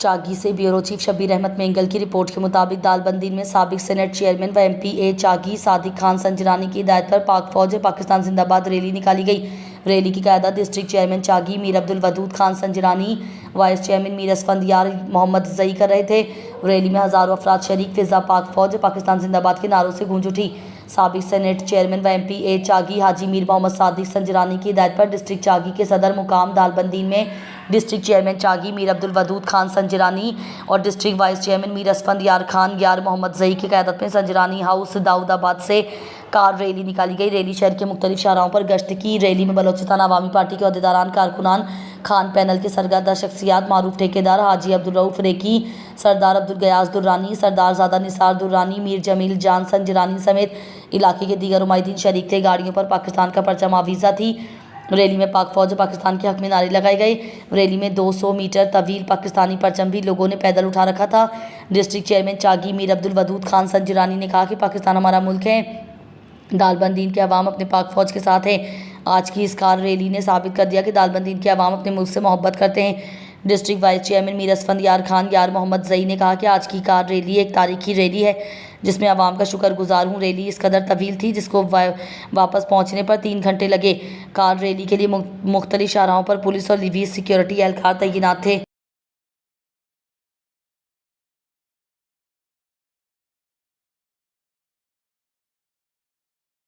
چاگی سے bureau chief Shabbir Ahmad Mengal کی report کے مطابق دالبندین میں سابق سینٹ چیئرمین و ایم پی اے چاگی صادق خان سنجرانی کی ہدایت پر پاک فوج پاکستان زندہ باد ریلی نکالی گئی۔ ریلی کی قیادت ڈسٹرکٹ چیئرمین چاگی میر عبدالودود خان سنجرانی، وائس چیئرمین میر اسفندیار محمد زئی کر رہے تھے۔ ریلی میں ہزاروں افراد شریک، فضا پاک فوج پاکستان زندہ باد کے نعروں سے گونج اٹھی۔ سابق سینٹ چیئرمین و ایم پی اے چاگی حاجی میر محمد صادق سنجرانی کی ہدایت پر ڈسٹرکٹ چاگی کے صدر مقام دالبندین میں ڈسٹرکٹ چیئرمین چاگی میر عبدالودود خان سنجرانی اور ڈسٹرکٹ وائس چیئرمین میر اسفندیار خان یار محمد زئی کی قیادت میں سنجرانی ہاؤس داؤد آباد سے کار ریلی نکالی گئی۔ ریلی شہر کے مختلف شاہراہوں پر گشت کی۔ ریلی میں بلوچستان عوامی پارٹی کے عہدیداران، کارکنان، خان پینل کے سرکردہ شخصیات، معروف ٹھیکیدار حاجی عبدالرؤف ریکی، سردار عبدالغیاث درانی، سردار زادہ نثار درانی، میر جمیل جان سنجرانی سمیت علاقے کے دیگر نمائندین شریک تھے۔ گاڑیوں پر پاکستان کا پرچم آویزاں تھی۔ ریلی میں پاک فوج پاکستان کے حق میں نعرے لگائے گئے۔ ریلی میں 200 میٹر طویل پاکستانی پرچم بھی لوگوں نے پیدل اٹھا رکھا تھا۔ ڈسٹرکٹ چیئرمین چاگی میر عبدالودود خان سنجرانی نے کہا کہ پاکستان ہمارا ملک ہے، دالبندین کے عوام اپنے پاک فوج کے ساتھ ہیں۔ آج کی اس کار ریلی نے ثابت کر دیا کہ دالبندین کے عوام اپنے ملک سے محبت کرتے ہیں۔ ڈسٹرکٹ وائس چیئرمین میر اسفندیار خان یار محمد زئی نے کہا کہ آج کی کار ریلی ایک تاریخی ریلی ہے جس میں عوام کا شکر گزار ہوں۔ ریلی اس قدر طویل تھی جس کو واپس پہنچنے پر 3 گھنٹے لگے۔ کار ریلی کے لیے مختلف شاہراہوں پر پولیس اور لیویز سیکیورٹی اہلکار تعینات تھے۔